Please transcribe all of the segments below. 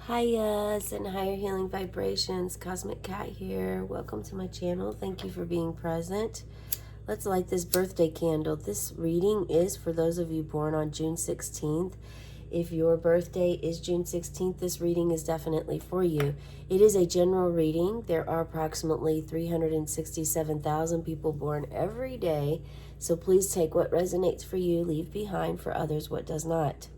Hiya, and higher healing vibrations. Cosmic Cat here. Welcome to my channel. Thank you for being present. Let's light this birthday candle. This reading is for those of you born on June 16th. If your birthday is June 16th, this reading is definitely for you. It is a general reading. There are approximately 367,000 people born every day. So please take what resonates for you, leave behind for others what does not.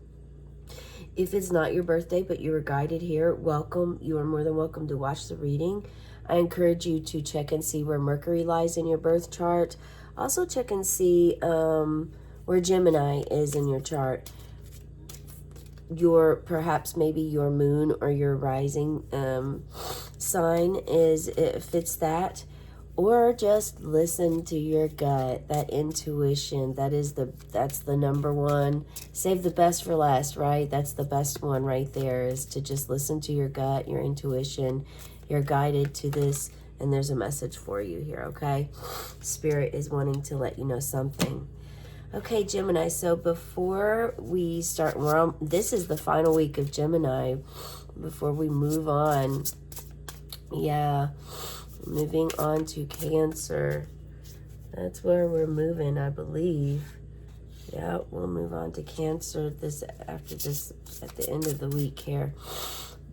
If it's not your birthday, but you were guided here, welcome. You are more than welcome to watch the reading. I encourage you to check and see where Mercury lies in your birth chart. Also check and see where Gemini is in your chart. Perhaps maybe your moon or your rising sign fits that. Or just listen to your gut, that intuition. That's the number one. Save the best for last, right? That's the best one right there, is to just listen to your gut, your intuition. You're guided to this, and there's a message for you here, okay? Spirit is wanting to let you know something. Okay, Gemini, so before we start, this is the final week of Gemini. Before we move on, moving on to Cancer. That's where we're moving, I believe. Yeah, we'll move on to Cancer after this at the end of the week here.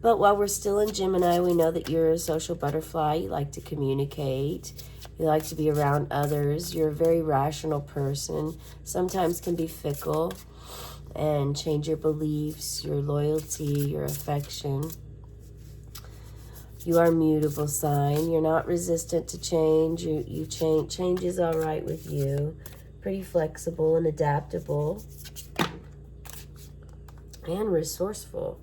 But while we're still in Gemini, we know that you're a social butterfly. You like to communicate. You like to be around others. You're a very rational person. Sometimes can be fickle and change your beliefs, your loyalty, your affection. You are a mutable sign. You're not resistant to change. You change. Change is all right with you. Pretty flexible and adaptable. And resourceful.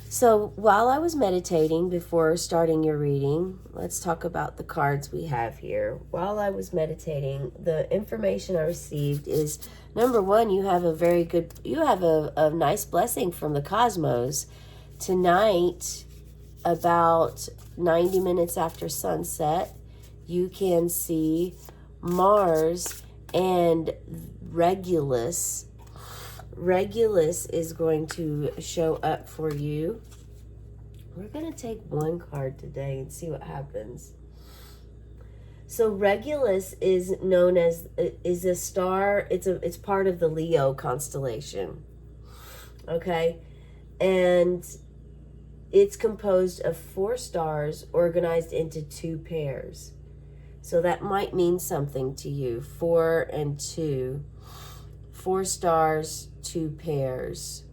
So while I was meditating before starting your reading, let's talk about the cards we have here. While I was meditating, the information I received is, number one, you have a nice blessing from the cosmos. Tonight, about 90 minutes after sunset, you can see Mars and Regulus. Regulus is going to show up for you. We're going to take one card today and see what happens. So Regulus is known as a star. It's part of the Leo constellation. Okay? And it's composed of 4 stars organized into 2 pairs. So that might mean something to you. 4 and 2. 4 stars, 2 pairs.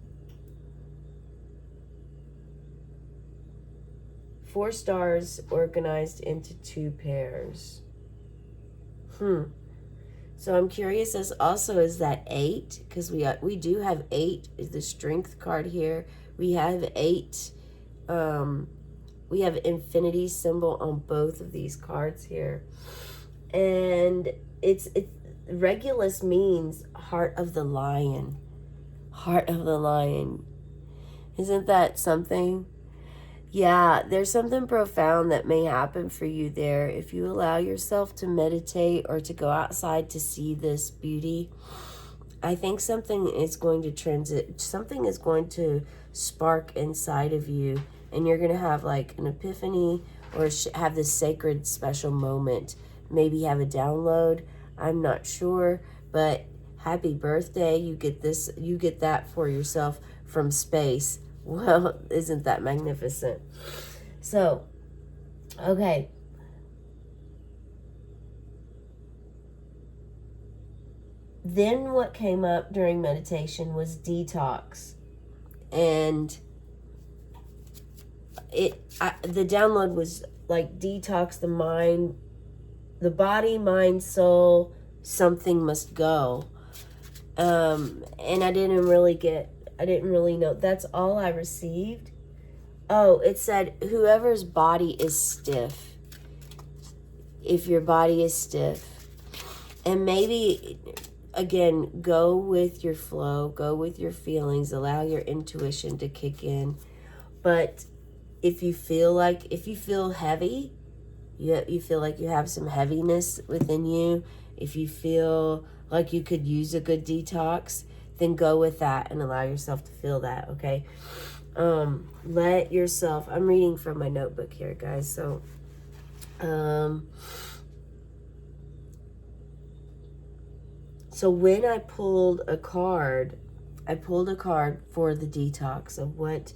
4 stars organized into 2 pairs. So I'm curious as also is that 8, because we do have 8 is the strength card here. We have 8. We have infinity symbol on both of these cards here. And Regulus means heart of the lion. Heart of the lion. Isn't that something? Yeah, there's something profound that may happen for you there if you allow yourself to meditate or to go outside to see this beauty. I think something is going to spark inside of you, and you're going to have like an epiphany or have this sacred special moment. Maybe have a download. I'm not sure, but happy birthday. You get that for yourself from space. Well, isn't that magnificent? So, okay. Then what came up during meditation was detox. And the download was like detox the mind, the body, mind, soul, something must go. And I didn't really know. That's all I received. Oh, it said whoever's body is stiff. If your body is stiff. And maybe, again, go with your flow, go with your feelings, allow your intuition to kick in. But if you feel heavy, you feel like you have some heaviness within you, if you feel like you could use a good detox, then go with that and allow yourself to feel that, okay? Let yourself, I'm reading from my notebook here, guys, so so when I pulled a card for the detox of what,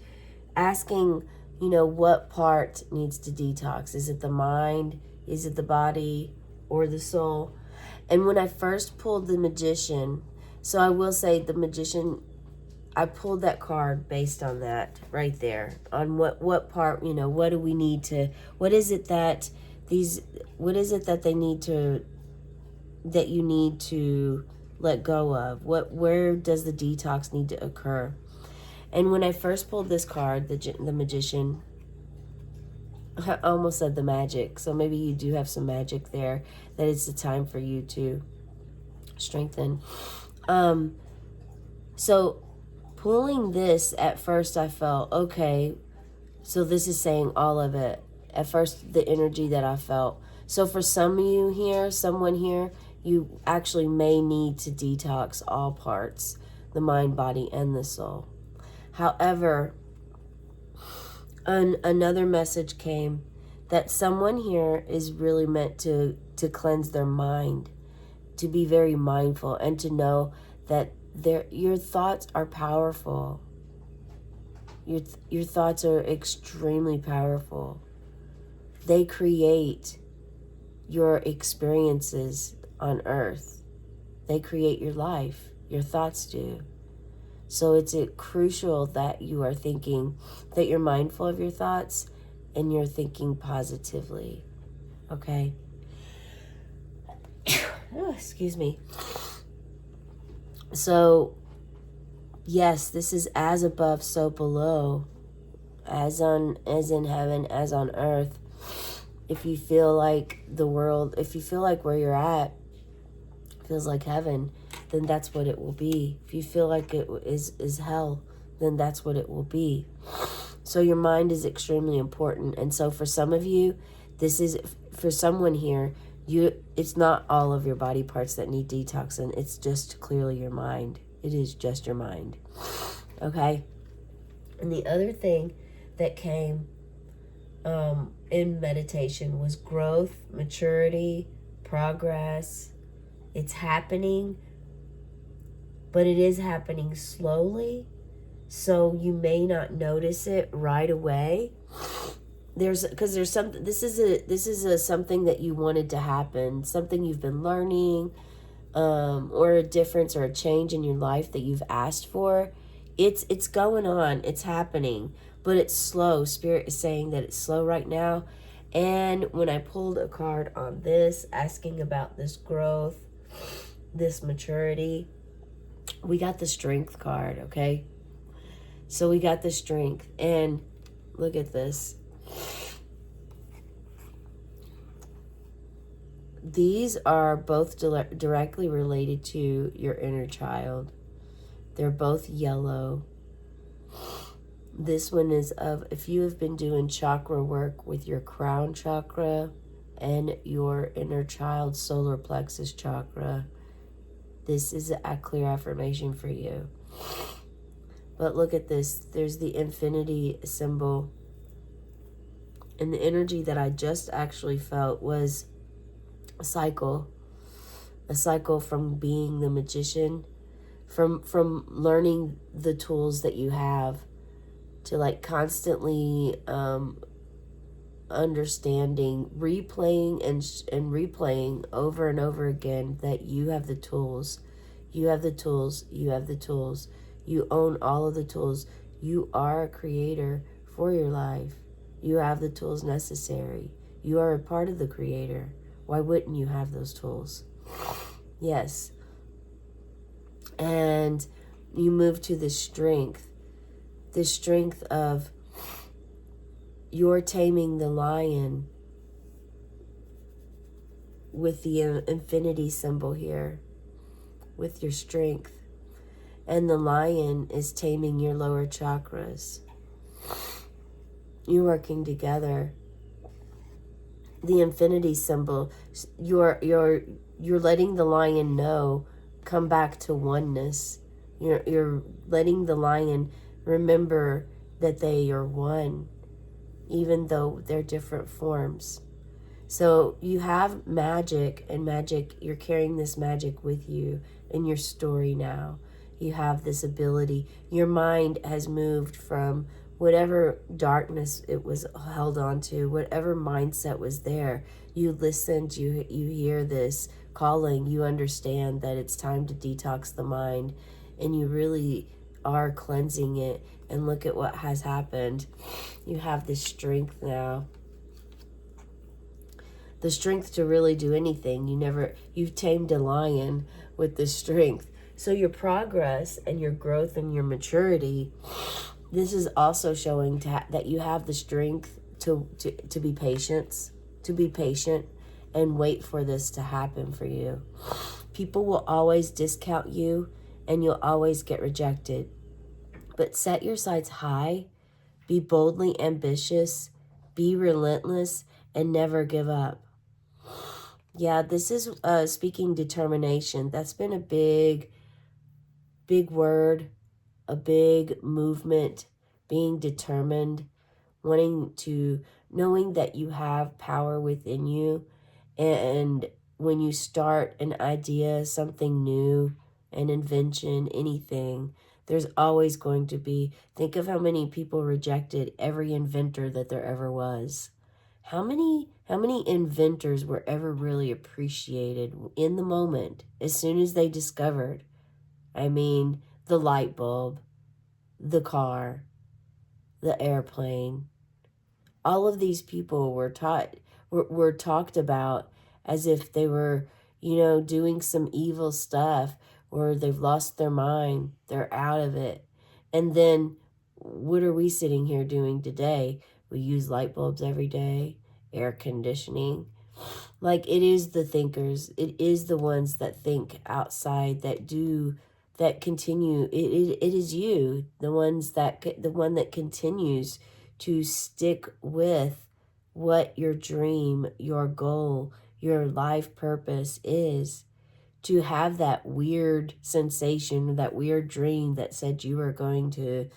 asking, you know, what part needs to detox. Is it the mind? Is it the body? Or the soul? And when I first pulled the Magician, so I will say the Magician, I pulled that card based on that right there. On what part, you know, what do we need to, what is it that they need to, that you need to let go of? Where does the detox need to occur? And when I first pulled this card, the Magician, I almost said the magic. So maybe you do have some magic there, that it's the time for you to strengthen. So pulling this, at first I felt, okay, so this is saying all of it. At first, the energy that I felt. So for some of you here, someone here, you actually may need to detox all parts, the mind, body, and the soul. However, another message came that someone here is really meant to cleanse their mind, to be very mindful, and to know that your thoughts are powerful. Your thoughts are extremely powerful. They create your experiences on earth. They create your life. Your thoughts do. So it's crucial that you are thinking, that you're mindful of your thoughts and you're thinking positively. Okay? Oh, excuse me. So, yes, this is as above, so below. As in heaven, as on earth. If you feel like the world, if you feel like where you're at feels like heaven, then that's what it will be. If you feel like it is hell, then that's what it will be. So your mind is extremely important. And so for some of you, this is, for someone here, it's not all of your body parts that need detoxing. It's just clearly your mind. It is just your mind. Okay? And the other thing that came in meditation was growth, maturity, progress. It's happening, but it is happening slowly, so you may not notice it right away. Because something. This is something that you wanted to happen, something you've been learning, or a difference or a change in your life that you've asked for. It's going on. It's happening, but it's slow. Spirit is saying that it's slow right now. And when I pulled a card on this, asking about this growth, this maturity, we got the Strength card, okay? So we got the Strength, and look at this. These are both directly related to your inner child. They're both yellow. This one is of, if you have been doing chakra work with your crown chakra and your inner child solar plexus chakra, this is a clear affirmation for you. But look at this. There's the infinity symbol. And the energy that I just actually felt was a cycle from being the magician, from learning the tools that you have, to like constantly understanding, replaying and replaying over and over again that you have the tools. You have the tools. You have the tools. You own all of the tools. You are a creator for your life. You have the tools necessary. You are a part of the creator. Why wouldn't you have those tools? Yes. And you move to the strength of you're taming the lion with the infinity symbol here, with your strength. And the lion is taming your lower chakras. You're working together. The infinity symbol, you're letting the lion know, come back to oneness. You're letting the lion remember that they are one, even though they're different forms. So you have magic, and magic, you're carrying this magic with you in your story now. You have this ability. Your mind has moved from whatever darkness it was held on to, whatever mindset was there. You listened, you hear this calling, you understand that it's time to detox the mind, and you really are cleansing it. And look at what has happened. You have this strength now, the strength to really do anything. You've tamed a lion with this strength. So your progress and your growth and your maturity, this is also showing that you have the strength to be patient and wait for this to happen for you. People will always discount you, and you'll always get rejected. But set your sights high, be boldly ambitious, be relentless, and never give up. Yeah, this is speaking determination. That's been a big word, a big movement, being determined, knowing that you have power within you. And when you start an idea, something new, an invention, anything, there's always going to be, think of how many people rejected every inventor that there ever was. How many inventors were ever really appreciated in the moment as soon as they discovered? I mean, the light bulb, the car, the airplane. All of these people were talked about as if they were, doing some evil stuff, or they've lost their mind, they're out of it. And then what are we sitting here doing today? We use light bulbs every day, air conditioning. Like, it is the thinkers, it is the ones that think outside, that continue. It is you, the one that continues to stick with what your dream, your goal, your life purpose is. To have that weird sensation, that weird dream that said you were going to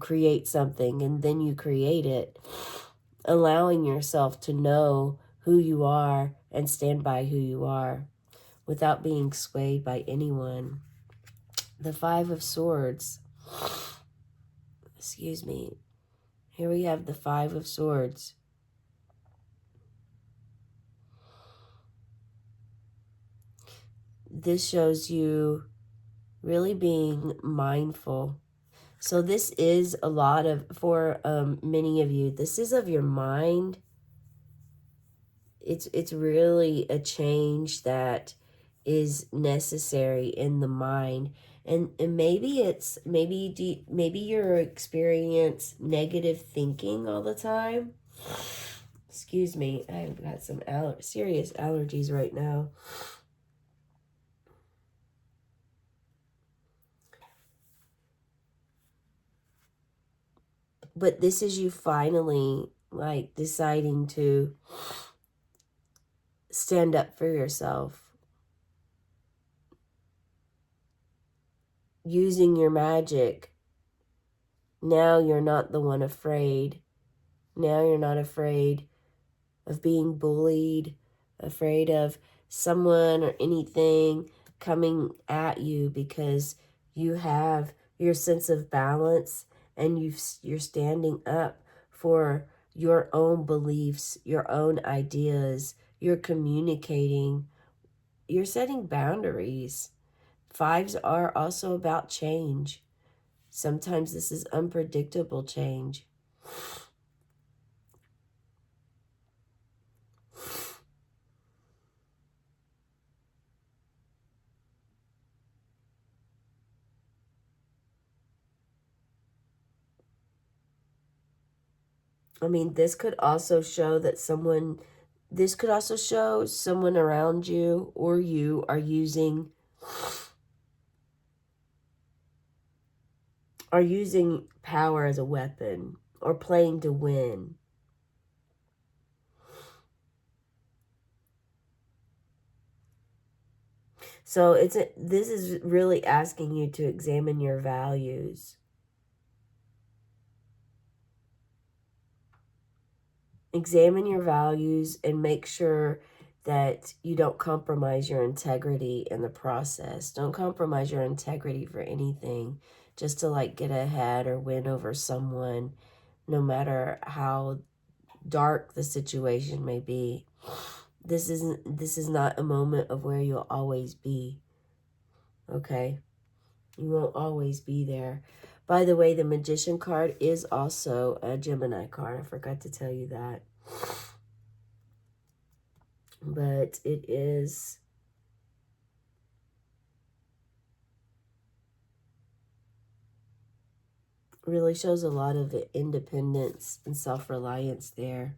create something, and then you create it, allowing yourself to know who you are and stand by who you are without being swayed by anyone. The Five of Swords. Excuse me. Here we have the Five of Swords. This shows you really being mindful. So this is a lot for many of you, this is of your mind. It's really a change that is necessary in the mind. And maybe you're experience negative thinking all the time. Excuse me, I've got some serious allergies right now. But this is you finally, like, deciding to stand up for yourself. Using your magic. Now you're not the one afraid. Now you're not afraid of being bullied, afraid of someone or anything coming at you, because you have your sense of balance, and you're standing up for your own beliefs, your own ideas. You're communicating. You're setting boundaries. Fives are also about change. Sometimes this is unpredictable change. I mean, this could also show someone around you or you are using power as a weapon, or playing to win. So this is really asking you to examine your values. Examine your values and make sure that you don't compromise your integrity in the process. Don't compromise your integrity for anything just to like get ahead or win over someone, no matter how dark the situation may be. This is not a moment of where you'll always be. Okay? You won't always be there. By the way, the Magician card is also a Gemini card. I forgot to tell you that. But it is really shows a lot of independence and self-reliance there.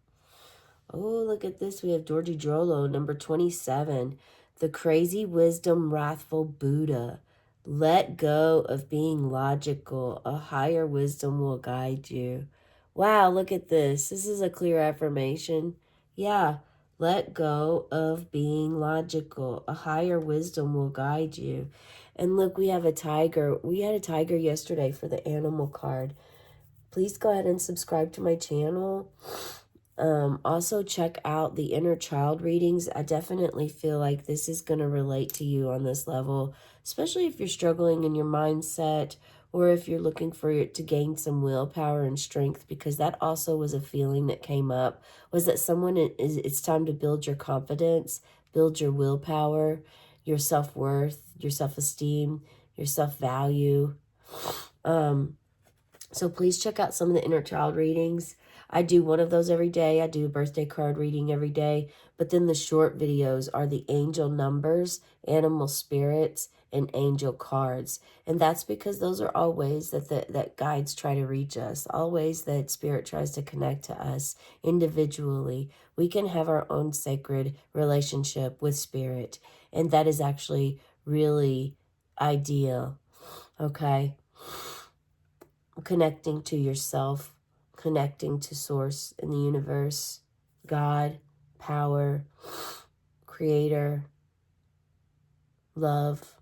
Oh, look at this. We have Georgie Drolo, number 27. The crazy wisdom, wrathful Buddha. Let go of being logical. A higher wisdom will guide you. Wow, look at this. This is a clear affirmation. Yeah, let go of being logical. A higher wisdom will guide you. And look, we have a tiger. We had a tiger yesterday for the animal card. Please go ahead and subscribe to my channel. Also check out the inner child readings. I definitely feel like this is going to relate to you on this level, especially if you're struggling in your mindset or if you're looking for it to gain some willpower and strength, because that also was a feeling that came up, was that it's time to build your confidence, build your willpower, your self-worth, your self-esteem, your self-value. So please check out some of the inner child readings. I do one of those every day. I do a birthday card reading every day. But then the short videos are the angel numbers, animal spirits, and angel cards. And that's because those are all ways that guides try to reach us. All ways that spirit tries to connect to us individually. We can have our own sacred relationship with spirit. And that is actually really ideal. Okay? Connecting to yourself, connecting to source in the universe, God, power, creator, love,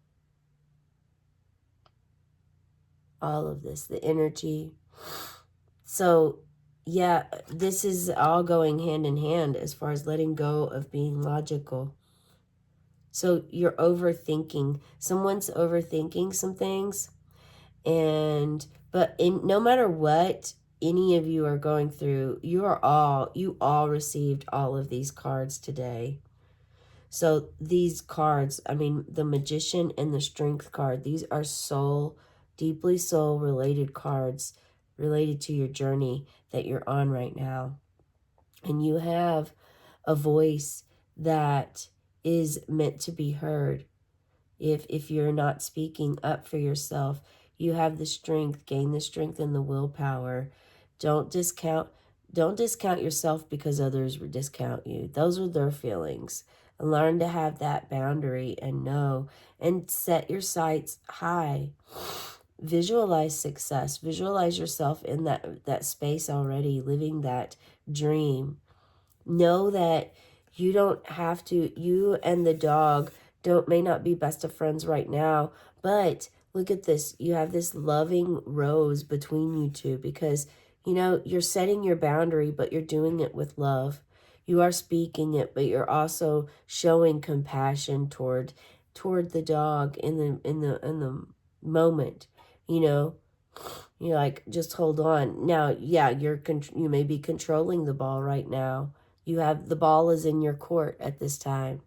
all of this, the energy. So yeah, this is all going hand in hand as far as letting go of being logical. So you're overthinking. Someone's overthinking some things. But no matter what any of you are going through, you all received all of these cards today. So these cards, I mean, the Magician and the Strength card, these are deeply soul related cards related to your journey that you're on right now. And you have a voice that is meant to be heard. If you're not speaking up for yourself, you have the strength, gain the strength and the willpower. Don't discount yourself because others discount you. Those are their feelings. Learn to have that boundary and know and set your sights high. Visualize success. Visualize yourself in that space already, living that dream. Know that you don't have to, you and the dog may not be best of friends right now, but look at this. You have this loving rose between you two because, you're setting your boundary, but you're doing it with love. You are speaking it, but you're also showing compassion toward the dog in the moment, You're like, just hold on. Now, yeah, you may be controlling the ball right now. The ball is in your court at this time.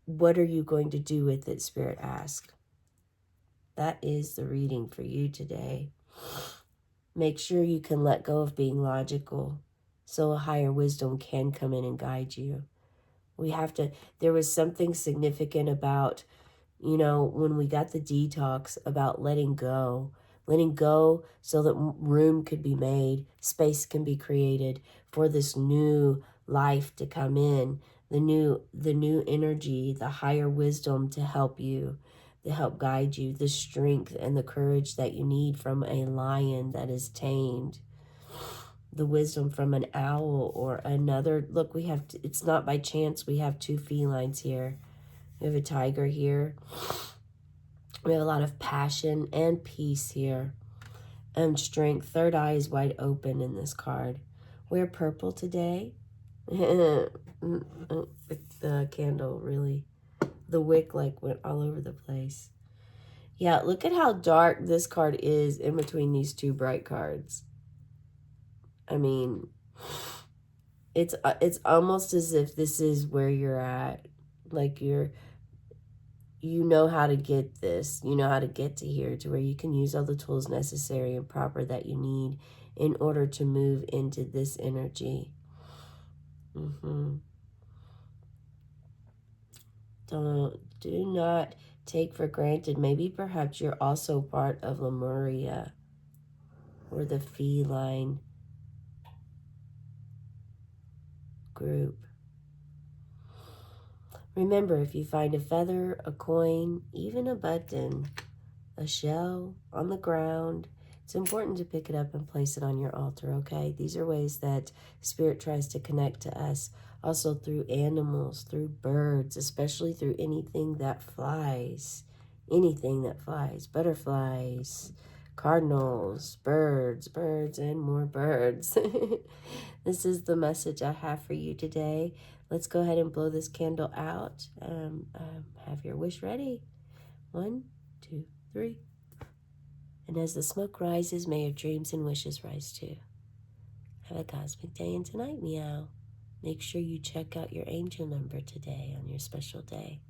What are you going to do with it, Spirit asked? That is the reading for you today. Make sure you can let go of being logical so a higher wisdom can come in and guide you. There was something significant about, when we got the detox, about letting go so that room could be made, space can be created for this new life to come in, the new energy, the higher wisdom to help you, to help guide you, the strength and the courage that you need from a lion that is tamed, the wisdom from an owl or another. Look, it's not by chance we have two felines here. We have a tiger here. We have a lot of passion and peace here. Strength. Third eye is wide open in this card. Wear purple today. The candle really, the wick like went all over the place. Yeah, look at how dark this card is in between these two bright cards. I mean, it's almost as if this is where you're at. Like you know how to get this. You know how to get to here to where you can use all the tools necessary and proper that you need in order to move into this energy. Do not take for granted. Maybe perhaps you're also part of Lemuria or the feline group. Remember, if you find a feather, a coin, even a button, a shell on the ground, it's important to pick it up and place it on your altar, okay? These are ways that Spirit tries to connect to us, also through animals, through birds, especially through anything that flies. Anything that flies. Butterflies, cardinals, birds, and more birds. This is the message I have for you today. Let's go ahead and blow this candle out. Have your wish ready. 1, 2, 3. And as the smoke rises, may your dreams and wishes rise too. Have a cosmic day and tonight, meow. Make sure you check out your angel number today on your special day.